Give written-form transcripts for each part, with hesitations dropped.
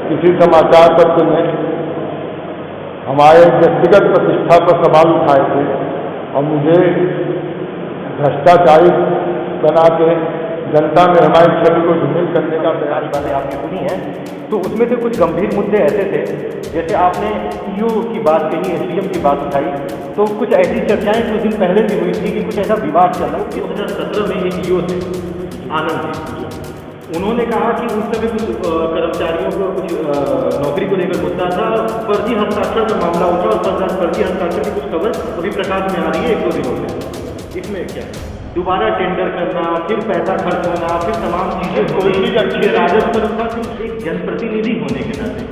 किसी समाचार पत्र में हमारे व्यक्तिगत प्रतिष्ठा पर सवाल उठाए थे और मुझे भ्रष्टाचारी बना के जनता में हमारी छवि को धूमिल करने का प्रयास बातें आपने सुनी हैं, तो उसमें से कुछ गंभीर मुद्दे ऐसे थे, जैसे आपने ईओ की बात कही, एसडीएम की बात उठाई, तो कुछ ऐसी चर्चाएं कुछ दिन पहले भी हुई थी कि कुछ ऐसा विवाद चल रहा है। 2017 में एक ईओ थे आनंद जी, उन्होंने कहा कि उस समय कुछ कर्मचारियों को कुछ नौकरी को लेकर मुद्दा था, फर्जी हस्ताक्षर का मामला उठा और फर्जी हस्ताक्षर की कुछ खबर अभी प्रकाश में आ रही है 1-2 दिनों से। इसमें क्या दोबारा टेंडर करना, फिर पैसा खर्च होना, फिर तमाम चीज़ें, कोई चीज़ अच्छी राजस्व का एक जनप्रतिनिधि होने के नाते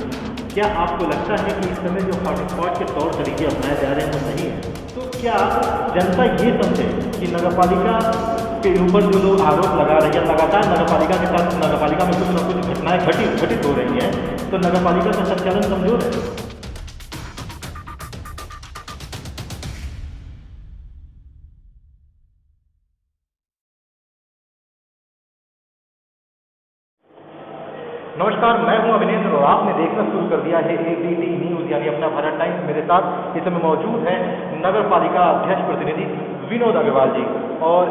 क्या आपको लगता है कि इस समय जो हॉटस्पॉट के तौर तरीके अपनाए जा रहे हैं वो सही है? तो क्या जनता ये समझे कि नगरपालिका के ऊपर जो लोग आरोप लगा रहे हैं, लगातार नगरपालिका के साथ नगरपालिका में कुछ न कुछ घटनाएं घटित हो रही हैं, तो नगरपालिका का संचालन कमजोर है? नमस्कार, मैं हूं अभिनेंद्र और आपने देखना शुरू कर दिया है एबीपी न्यूज़ यानी अपना भारत टाइम्स। मेरे साथ इस समय मौजूद हैं नगर पालिका अध्यक्ष प्रतिनिधि विनोद अग्रवाल जी और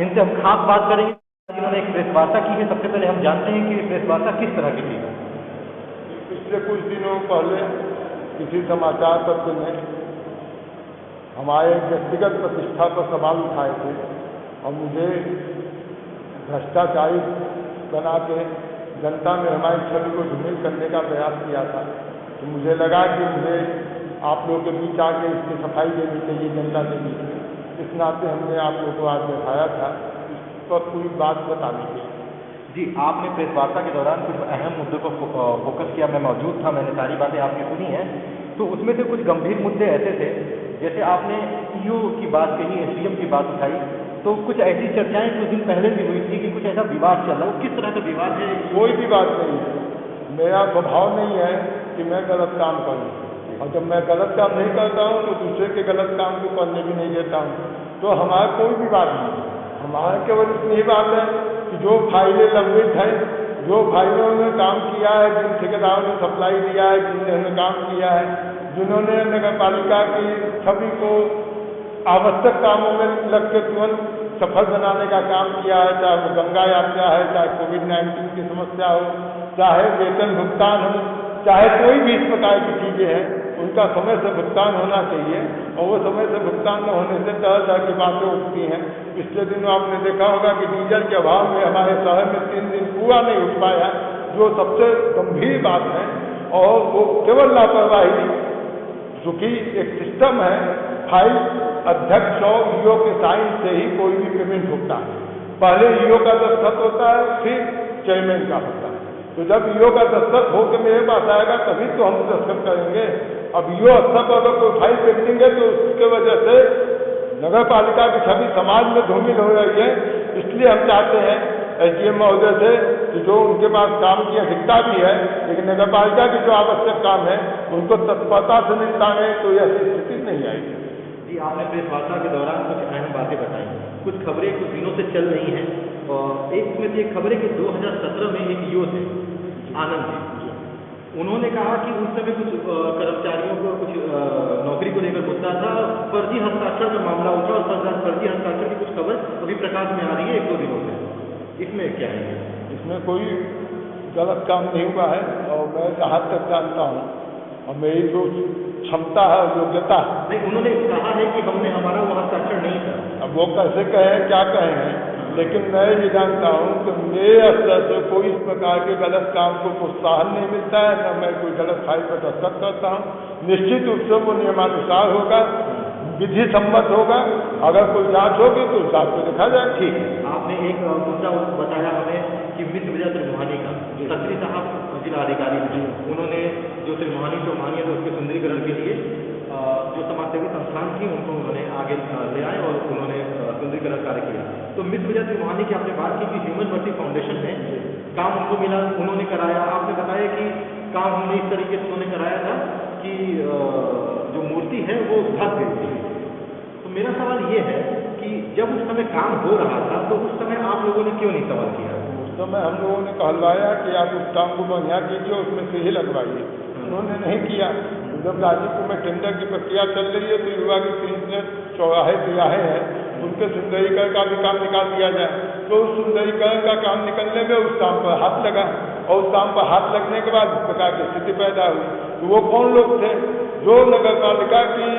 इनसे हम खास बात करेंगे जिन्होंने एक प्रेस वार्ता की है। सबसे पहले हम जानते हैं कि प्रेस वार्ता किस तरह की थी। पिछले कुछ दिनों पहले किसी समाचार पत्र में हमारे व्यक्तिगत प्रतिष्ठा पर सवाल उठाए थे और मुझे भ्रष्टाचारी बना के जनता में हमारी छवि को धूमिल करने का प्रयास किया था। तो मुझे लगा कि मुझे आप लोगों के बीच आके इसकी सफाई देनी चाहिए जनता के बीच में। इस नाते हमने आप लोगों को आज दिखाया था, इस पर पूरी बात बतानी चाहिए। जी, आपने प्रेस वार्ता के दौरान कुछ अहम मुद्दों को फोकस किया। मैं मौजूद था, मैंने सारी बातें आपकी सुनी हैं, तो उसमें से कुछ गंभीर मुद्दे ऐसे थे, जैसे आपने ईओ की बात कही, एसडीएम की बात उठाई, तो कुछ ऐसी चर्चाएं कुछ दिन पहले भी हुई थी कि कुछ ऐसा विवाद चल रहा है। किस तरह का विवाद है? कोई भी बात नहीं है। मेरा स्वभाव नहीं है कि मैं गलत काम करूं, और जब मैं गलत काम नहीं करता हूं तो दूसरे के गलत काम को करने भी नहीं देता हूं। तो हमारा कोई भी बात नहीं है। हमारा केवल इतनी ही बात है कि जो फाइलें लंबित हैं, जो फाइलों में काम किया है, जिन ठेकेदारों ने सप्लाई दिया है, जिन्होंने काम किया है, जिन्होंने नगर पालिका की छवि को आवश्यक कामों में लग के तुरंत सफल बनाने का काम किया है, चाहे वो गंगा यात्रा है, चाहे कोविड-19 की समस्या हो, चाहे वेतन भुगतान हो, चाहे कोई भी इस प्रकार की चीज़ें हैं, उनका समय से भुगतान होना चाहिए। और वो समय से भुगतान न होने से तरह तरह की बातें उठती हैं। पिछले दिनों आपने देखा होगा कि डीजल के अभाव में हमारे शहर में 3 दिन पूरा नहीं उठ पाया, जो सबसे गंभीर बात है। और वो केवल लापरवाही, चूँकि एक सिस्टम है, फाइल अध्यक्ष और ईओ के साइन से ही कोई भी पेमेंट होता है। पहले ईओ का दस्तखत होता है, फिर चेयरमैन का होता है। तो जब ईओ का दस्तखत होकर मेरे पास आएगा तभी तो हम दस्तखत करेंगे। अब ईओ स्तर पर अगर कोई फाइल पेंडिंग है तो उसके वजह से नगर पालिका की छवि समाज में धूमिल हो रही है। इसलिए हम चाहते हैं एसडीएम महोदय से कि जो उनके पास काम की अधिकता भी है, लेकिन नगर पालिका की जो आवश्यक काम है उनको तत्परता से निपटाने तो यह स्थिति नहीं आएगी। जी, आपने प्रेस वार्ता के दौरान कुछ अहम बातें बताई, कुछ खबरें कुछ दिनों से चल रही हैं और एक में ये खबर है कि 2017 में एक ईओ थे आनंद जी, उन्होंने कहा कि उस समय कुछ कर्मचारियों को कुछ नौकरी को लेकर मुद्दा था, फर्जी हस्ताक्षर का मामला उठा और फर्जी हस्ताक्षर की कुछ खबर अभी प्रकाश में आ रही है 1-2 दिनों से। इसमें क्या है? इसमें कोई गलत काम नहीं हुआ है और मैं जहाँ तक जानता हूँ और मेरी जो क्षमता है, योग्यता है। नहीं, उन्होंने कहा है कि हमने हमारा वो हस्ताक्षर नहीं था। अब वो कैसे कहें, क्या कहें हैं, लेकिन मैं ये जानता हूँ कि मेरे स्तर से कोई इस प्रकार के गलत काम को प्रोत्साहन नहीं मिलता है, न मैं कोई गलत फाइल पर दस्तखत करता हूँ। निश्चित रूप से वो नियमानुसार होगा, विधि सम्मत होगा। अगर कोई जांच होगी तो जांच को देखा जाए। ठीक है, आपने एक मुद्दा बताया हमें कि मित्र विजय त्रिमोहानी का, खत्री साहब जिला अधिकारी थे, उन्होंने जो त्रिमोहानी चौमानी है तो उसके सुंदरीकरण के लिए जो समाजसेवी संस्थान थी उनको उन्होंने आगे ले आए और उन्होंने सुंदरीकरण कार्य किया। तो मित्र विजय त्रिमोहानी की आपने बात की कि ह्यूमन मर्सी फाउंडेशन में काम उनको मिला, उन्होंने कराया। आपने बताया कि काम हमने इस तरीके से उन्होंने कराया था कि जो मूर्ति है वो ढक गई थी। तो मेरा सवाल ये है कि जब उस समय काम हो रहा था तो उस समय आप लोगों ने क्यों नहीं सवाल किया? तो हम लोगों ने कहलवाया कि आप उस काम को बढ़िया कीजिए, उसमें से ही लगवाइए। उन्होंने नहीं किया। जब गाजीपुर में टेंडर की प्रक्रिया चल रही है तो युवा के 3 चौराहे तिराहे हैं, उनके सुंदरीकरण का भी काम निकाल दिया जाए। तो उस सुंदरीकरण का काम निकलने में उस काम पर हाथ लगा, और उस काम पर हाथ लगने के बाद इस प्रकार की स्थिति पैदा हुई। तो वो कौन लोग थे जो नगर पालिका की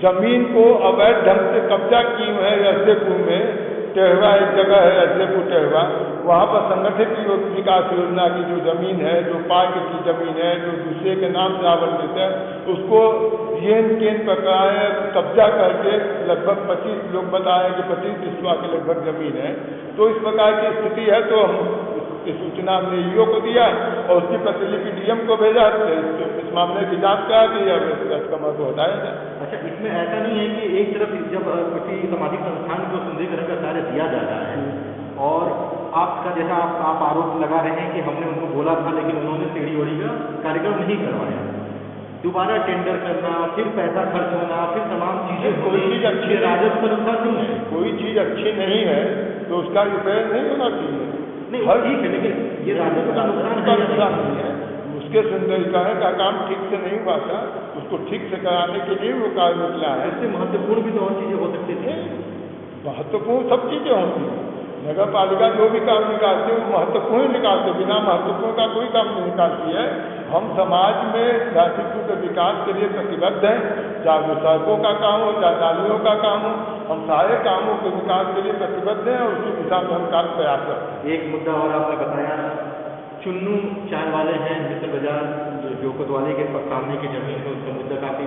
जमीन को अवैध ढंग से कब्जा की हुए है? अजयपुर में टेहवा एक जगह है, अजयपुर टेहवा, वहाँ पर संगठित विकास योजना की जो जमीन है, जो पार्क की जमीन है, जो दूसरे के नाम से आवंटित है, उसको येन केन पकड़ाए कब्जा करके लगभग 25 लोग बताए कि 25 बिस्वा के लगभग जमीन है। तो इस प्रकार की स्थिति है। तो हम इसकी सूचना हमने ईओ को दिया और उसकी प्रतिलिपि डीएम को भेजा। इस मामले की जांच करा दी, अब कस्टमर को हटाया जाए। अच्छा, इसमें ऐसा नहीं है कि एक तरफ जब किसी सामाजिक संस्थान को सुंदरीकरण का कार्य दिया जा रहा है और आपका जैसा आप आरोप लगा रहे हैं कि हमने उनको बोला था लेकिन उन्होंने सीढ़ी ओढ़ी का कार्यक्रम नहीं करवाया, दोबारा टेंडर करना, फिर पैसा खर्च होना, फिर तमाम चीजें, कोई चीज़ अच्छी राजस्व का नुकसान नहीं है। कोई चीज़ अच्छी नहीं है तो उसका रिपेयर नहीं होना चाहिए। नहीं, ठीक है, लेकिन ये राजस्व का नुकसान नहीं है। उसके सुंदरीकरण का काम ठीक से नहीं हुआ था, उसको ठीक से कराने के लिए वो कार्य निकला है। इससे महत्वपूर्ण भी तो और चीजें हो सकती थी। महत्वपूर्ण सब चीजें होती हैं। नगर पालिका जो भी काम निकालती है वो महत्वपूर्ण निकालते, बिना महत्वपूर्ण का कोई काम नहीं निकालती है। हम समाज में गाजीपुर के विकास के लिए प्रतिबद्ध हैं, चाहे वो सड़कों का काम हो, चाहे नालियों का काम हो, हम सारे कामों के विकास के लिए प्रतिबद्ध हैं और उसी दिशा में हम काम प्रयास करते हैं। एक मुद्दा और आपने बताया, चुन्नू चाय वाले हैं मित्र बाजार जो कोतवाली के सामने की जमीन है, उसका मुद्दा काफ़ी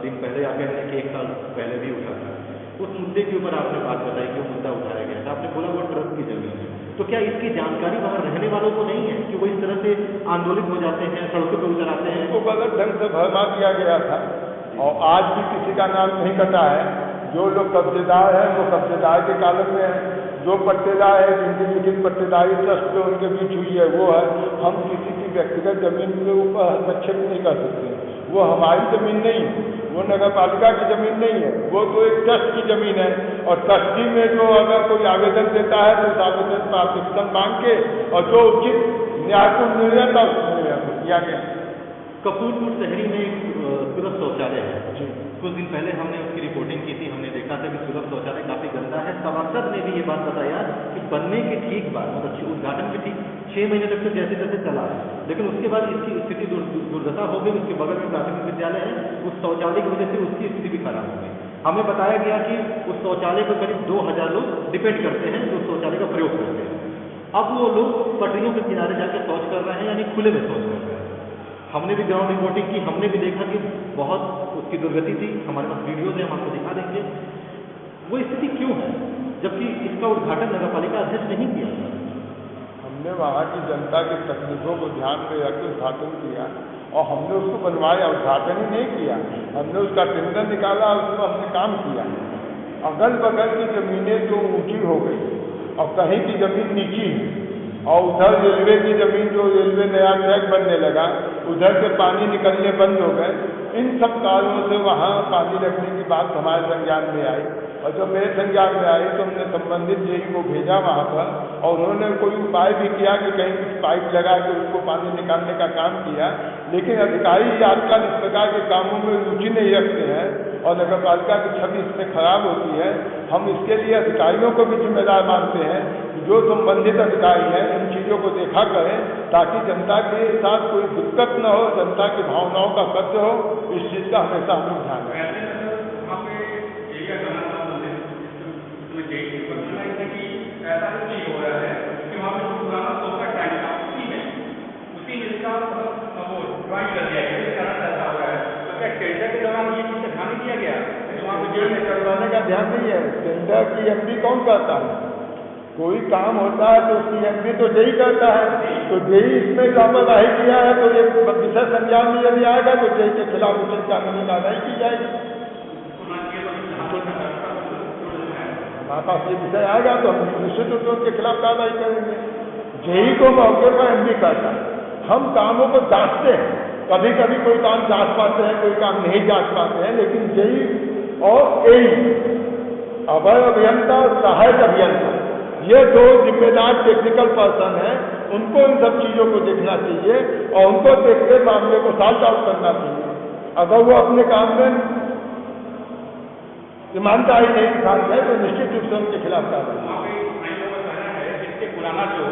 दिन पहले आपने 1 साल पहले भी उठा था। उस मुद्दे के ऊपर आपने बात बताई कि वो मुद्दा उठाया गया था, आपने बोला वो ट्रस्ट की जमीन है। तो क्या इसकी जानकारी वहाँ रहने वालों को नहीं है कि वो इस तरह से आंदोलित हो जाते हैं, सड़कों पर उतर आते हैं? उनको गलत ढंग से भरमा दिया गया था और आज भी किसी का नाम नहीं कटा है। जो लोग कब्जेदार हैं वो कब्जेदार के कालम में है, जो पट्टेदार है जिनकी लिखित पट्टेदारी ट्रस्ट पे उनके बीच हुई है वो है। हम किसी की व्यक्तिगत जमीन के ऊपर हस्तक्षेप नहीं कर सकते। वो हमारी जमीन नहीं है, वो नगर पालिका की जमीन नहीं है, वो तो एक ट्रस्ट की जमीन है। और ट्रस्टी में जो अगर कोई आवेदन देता है तो उस आवेदन पर एप्लीकेशन मांग के और जो उचित न्यायपूर्ण निर्णय था उस निर्णय को किया गया। कपूरपुर शहरी में एक सुलभ शौचालय है। कुछ दिन पहले हमने उसकी रिपोर्टिंग की थी, हमने देखा था कि सुलभ शौचालय काफ़ी गंदा है। सभासद ने भी ये बात बताया कि बनने के ठीक बाद, मतलब उद्घाटन के ठीक 6 महीने तक तो जैसे तैसे चला, लेकिन उसके बाद इसकी स्थिति दुर्दशा हो गई। उसके बगल में प्राथमिक विद्यालय है, उस शौचालय की वजह से उसकी स्थिति भी खराब हो गई। हमें बताया गया कि उस शौचालय पर करीब 2000 लोग डिपेंड करते हैं, जो शौचालय का प्रयोग करते हैं। अब वो लोग पटरियों के किनारे जाकर शौच कर रहे हैं, यानी खुले में शौच कर रहे हैं। हमने भी ग्राउंड रिपोर्टिंग की, हमने भी देखा कि बहुत उसकी दुर्गति थी। हमारे पास वीडियोज है, हम आपको दिखा देंगे। वो स्थिति क्यों है जबकि इसका उद्घाटन नगर पालिका अध्यक्ष नहीं किया? हमने वहाँ की जनता की तकलीफों को ध्यान में रख उद्घाटन किया और हमने उसको बनवाया, उद्घाटन ही नहीं किया। हमने उसका टेंडर निकाला, उसमें हमने काम किया। अगल बगल की जमीनें जो ऊंची हो गई और कहीं की जमीन नीची है और उधर रेलवे की जमीन जो रेलवे नया ट्रैक बनने लगा उधर से पानी निकलने बंद हो गए। इन सब कारणों से वहाँ पानी रखने की बात हमारे संज्ञान में आई और जब मेरे संज्ञान में आई तो हमने संबंधित जेई को भेजा वहाँ पर और उन्होंने कोई उपाय भी किया कि कहीं कुछ पाइप लगा के उसको पानी निकालने का काम किया। लेकिन अधिकारी आजकल इस प्रकार के कामों में रुचि नहीं रखते हैं और नगर पालिका की छवि इससे खराब होती है। हम इसके लिए अधिकारियों को भी जिम्मेदार मानते हैं, जो संबंधित अधिकारी हैं इन चीज़ों को देखा करें ताकि जनता के साथ कोई दिक्कत न हो, जनता की भावनाओं का कब्ज हो। इस चीज़ का हमेशा हम लोग ध्यान रखें। ऐसा नहीं हो रहा है कि वहाँ पे जो पुराना सोफा टाइम था उसी में इसका वो ड्राइंग कर दिया गया, इस कारण ऐसा हो रहा है। तो क्या टेंडर के दौरान ये चीज़ ध्यान नहीं दिया गया? वहाँ पे जेल में करवाने का ध्यान नहीं है। टेंडर की एमडी कौन करता है? कोई काम होता है तो उसकी एमडी तो जेई करता है। तो जेई इसमें लापरवाही किया है तो ये विषय संज्ञान में यदि आएगा तो जेई के खिलाफ उचित कानूनी कार्रवाई की जाएगी। हमारे पास ये विषय आएगा तो हम निश्चित रूप से उनके खिलाफ कार्रवाई करेंगे। जेई को मौके पर एमडी करता है। हम कामों को जांचते हैं, कभी कभी कोई काम जांच पाते हैं, कोई काम नहीं जांच पाते हैं, लेकिन जेई और एई अभय अभियंता और सहायक अभियंता ये जो जिम्मेदार टेक्निकल पर्सन है उनको इन सब चीज़ों को देखना चाहिए और उनको देख के मामले को सॉल्व आउट करना चाहिए। अगर वो अपने काम में ईमानदारी नहीं दिखाते हैं तो निश्चित रूप से उनके खिलाफ कार्रवाई। वहाँ पे स्थानीय लोगों का कहना है जिसके पुराना जो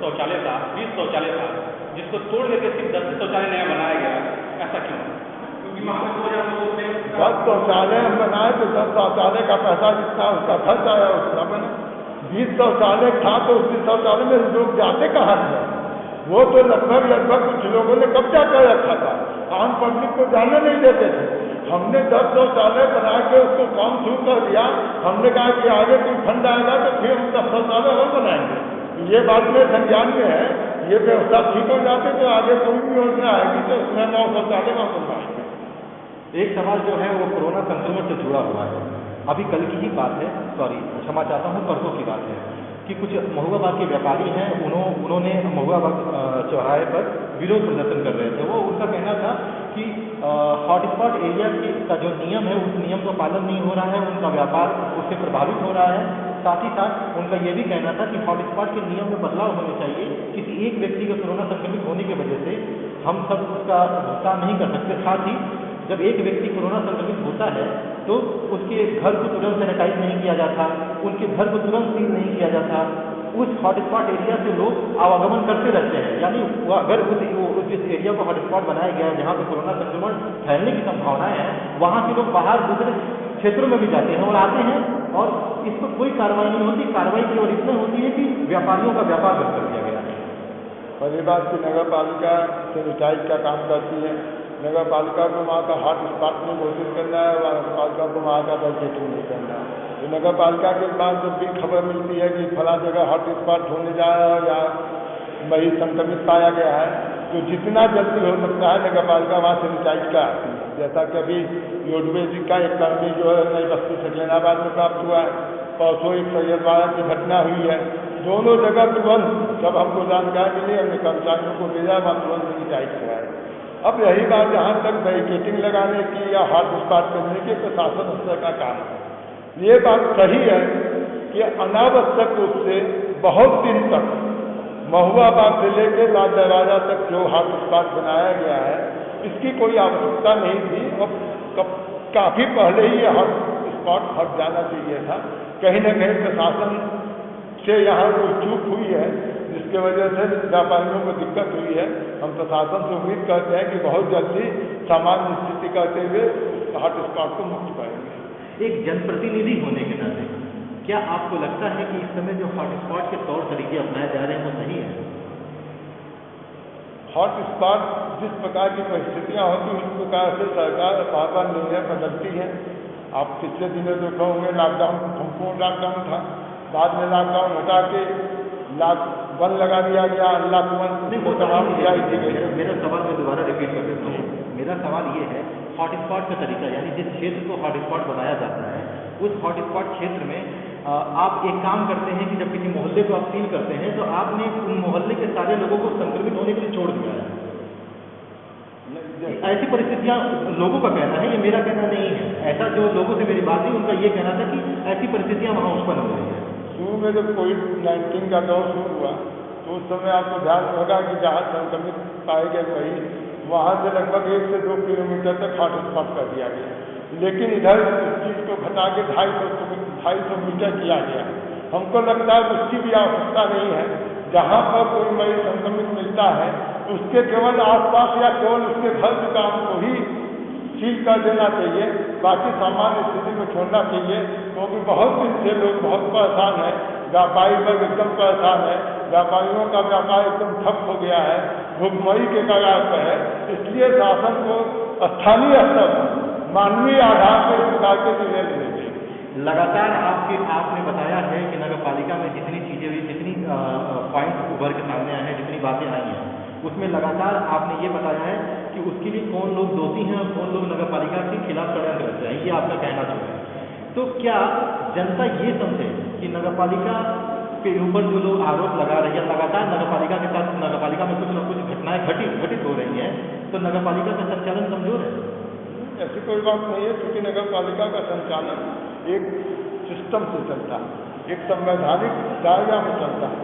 शौचालय था 20 शौचालय था जिसको तोड़ करके सिर्फ 10 शौचालय नया बनाया गया, ऐसा क्यों? क्योंकि वहाँ पे 10 शौचालय हम बनाए तो 10 शौचालय का पैसा जितना उसका खर्च आया उतना बने। 20 शौचालय था तो उस 20 शौचालय में लोग जाते कहाँ थे? वो तो लगभग कुछ लोगों ने कब्जा कर रखा था, आम पब्लिक को जाने नहीं देते थे। हमने 10 शौचालय बना के उसको काम शुरू कर दिया। हमने कहा कि आगे कोई फंड आएगा तो फिर हम 10 शौचालय और बनाएंगे। ये बात में संज्ञान में है, ये व्यवस्था ठीक हो जाती तो आगे कोई भी योजना आएगी तो उसमें 9 शौचालय वहाँ बनवाएंगे। एक सवाल जो है वो कोरोना संक्रमण से जुड़ा हुआ है। अभी कल की ही बात है, क्षमा चाहता हूँ, परसों की बात है कि कुछ महुआबाग के व्यापारी हैं, उन्होंने महुआबाग चौराहे पर विरोध प्रदर्शन कर रहे थे। वो उनका कहना था कि हॉटस्पॉट एरिया का जो नियम है उस नियम का पालन नहीं हो रहा है, उनका व्यापार उससे प्रभावित हो रहा है। साथ ही साथ उनका ये भी कहना था कि हॉटस्पॉट के नियम में बदलाव होने चाहिए। किसी एक व्यक्ति का कोरोना संक्रमित होने की वजह से हम सब उसका भुगतान नहीं कर सकते। साथ ही जब एक व्यक्ति कोरोना संक्रमित होता है तो उसके घर को तुरंत सैनिटाइज नहीं किया जाता, उनके घर को तुरंत सील नहीं किया जाता। उस हॉटस्पॉट एरिया से लोग आवागमन करते रहते हैं, यानी अगर जिस एरिया को हॉटस्पॉट बनाया गया है जहाँ पे कोरोना संक्रमण फैलने की संभावनाएं हैं, वहाँ से लोग बाहर दूसरे क्षेत्रों में भी जाते हैं और आते हैं और इस पर कोई कार्रवाई नहीं होती। कार्रवाई केवल इतना होती है कि व्यापारियों का व्यापार बंद कर दिया गया है। और ये बात की नगर पालिका सैनिटाइज का काम करती है। नगर पालिका को वहाँ का हॉटस्पॉट में घोषित करना है, नगर पालिका को वहाँ का बैरिकेडिंग नहीं करना है। तो नगर पालिका के पास जब भी खबर मिलती है कि फला जगह हॉटस्पॉट होने जा रहा है या मरीज संक्रमित पाया गया है तो जितना जल्दी हो सकता है नगर पालिका वहाँ सैनिटाइज कराती है। जैसा कि अभी रोडवेज का एक कर्मी जो है नई बस्ती सकलेनाबाद में प्राप्त हुआ है, परसों एक सैयदवाड़ा की घटना हुई है। दोनों जगह तुरंत जब हमको जानकारी मिली हमने कर्मचारियों को भेजा, वहाँ तुरंत सैनिटाइज कराया। अब रही बात जहाँ तक बैरिकेडिंग लगाने की या हॉटस्पॉट करने की प्रशासन स्तर का काम है। ये बात सही है कि अनावश्यक रूप से बहुत दिन तक महुआबाग से लेकर लाल दरवाजा तक जो हॉटस्पॉट बनाया गया है इसकी कोई आवश्यकता नहीं थी और काफ़ी पहले ही ये हॉटस्पॉट हट जाना चाहिए था। कहीं न कहीं प्रशासन से यहाँ कोई चूक हुई है जिसके वजह से व्यापारियों को दिक्कत हुई है। हम प्रशासन से उम्मीद करते हैं कि बहुत जल्दी सामान्य स्थिति करते हुए हॉटस्पॉट को मुक्त करेंगे। एक जनप्रतिनिधि होने के नाते क्या आपको लगता है कि इस समय जो हॉटस्पॉट के तौर तरीके अपनाए जा रहे हैं वो सही है? हॉटस्पॉट जिस प्रकार की परिस्थितियाँ होती हैं उस प्रकार से सरकार बार निर्णय बदलती है। आप पिछले दिनों देखा होंगे लॉकडाउन, संपूर्ण लॉकडाउन था, बाद में लॉकडाउन हटा के वन लगा दिया गया, अनलॉक वन को तमाम रियायत दी गई। मेरा सवाल मैं दोबारा रिपीट कर देता हूँ। मेरा सवाल ये है, हॉटस्पॉट का तरीका यानी जिस क्षेत्र को हॉटस्पॉट बनाया जाता है उस हॉटस्पॉट क्षेत्र में आप एक काम करते हैं कि जब किसी मोहल्ले को आप सील करते हैं तो आपने उन मोहल्ले के सारे लोगों को संक्रमित होने के लिए छोड़ दिया है। ऐसी परिस्थितियां लोगों का कहना है, ये मेरा कहना नहीं है। ऐसा जो लोगों से मेरी बात हुई उनका ये कहना था कि ऐसी परिस्थितियां वहाँ उत्पन्न हो रही है। शुरू में जब कोविड-19 का दौर शुरू हुआ तो उस समय आपको ध्यान होगा कि जहाँ संक्रमित पाए गए मरीज वहाँ से लगभग 1 से 2 किलोमीटर तक हॉटस्पॉट कर दिया गया, लेकिन इधर इस चीज़ को घटा के 250 मीटर किया गया। हमको लगता है उसकी भी आवश्यकता नहीं है। जहाँ पर कोई मरीज संक्रमित मिलता है उसके केवल आसपास या केवल उसके घर दुकान को ही सील कर देना चाहिए, बाकी सामान्य स्थिति में छोड़ना चाहिए। क्योंकि बहुत दिन से लोग बहुत परेशान हैं, व्यापारी वर्ग एकदम परेशान है, व्यापारियों का व्यापार एकदम ठप हो गया है, भुखमरी के कगार पर है। इसलिए शासन को स्थानीय स्तर पर मानवीय आधार पर इस प्रकार के निर्णय लेने चाहिए। लगातार आपने बताया है कि नगर पालिका में जितनी चीज़ें हुई, जितनी पॉइंट उभर के सामने आए हैं, जितनी बातें आई हैं, उसमें लगातार आपने ये बताया है कि उसके लिए कौन लोग दोषी हैं और कौन लोग नगर पालिका के खिलाफ षड्यंत्र करते हैं, ये आपका कहना जो है। तो क्या जनता ये समझे कि नगर पालिका के ऊपर जो लोग आरोप लगा रहे हैं, लगातार नगर पालिका के साथ नगर पालिका में कुछ न कुछ घटनाएं घटित हो रही हैं, तो नगर पालिका का संचालन कमजोर है? ऐसी कोई बात नहीं है, क्योंकि नगर पालिका का संचालन एक सिस्टम से चलता है। एक संवैधानिक दायरा में चलता है।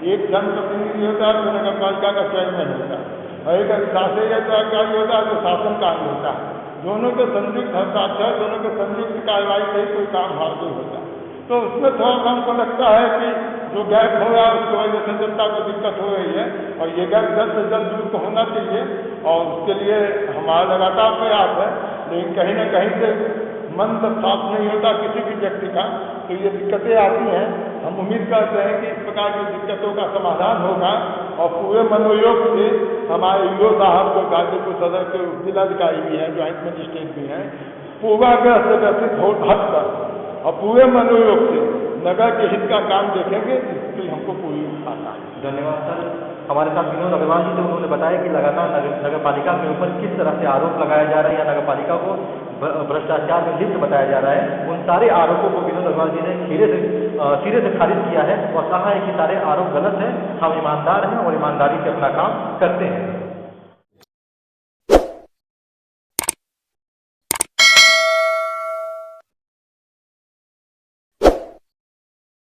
एक जनप्रतिनिधि होता है तो नगर पालिका का चेयरमैन होता है, और एक शासकीय अधिकारी होता है तो शासन कार्य होता है। दोनों के संयुक्त हस्ताक्षर, दोनों के संयुक्त कार्रवाई से ही कोई काम हाथ नहीं होता। तो उसमें थोड़ा हमको लगता है कि जो गैप हो रहा है उसकी वजह से जनता को दिक्कत हो रही है, और ये गैप जल्द से जल्द दूर होना चाहिए, और उसके लिए हमारा लगातार प्रयास है। लेकिन कहीं ना कहीं से मन जब साफ नहीं होता किसी भी व्यक्ति का, तो ये दिक्कतें आती हैं। हम उम्मीद करते हैं कि इस प्रकार की दिक्कतों का समाधान होगा, और पूरे मनोयोग से हमारे ईओ साहब जो गाजीपुर सदर के जिलाधिकारी भी हैं, ज्वाइंट मजिस्ट्रेट भी हैं, पूर्वाग्रह से ग्रसित हो हट कर और पूरे मनोयोग से नगर के हित का काम देखेंगे, इसकी हमको पूरी आशा है। धन्यवाद सर। हमारे साथ विनोद अग्रवाल जी थे, उन्होंने बताया कि लगातार नगर पालिका के ऊपर किस तरह से आरोप लगाए जा रहे हैं या नगर पालिका को भ्रष्टाचार में लिप्त बताया जा रहा है। उन सारे आरोपों को विनोद अग्रवाल जी ने सिरे से खारिज किया है और कहा है कि सारे आरोप गलत हैं, हम ईमानदार हैं और ईमानदारी से अपना काम करते हैं।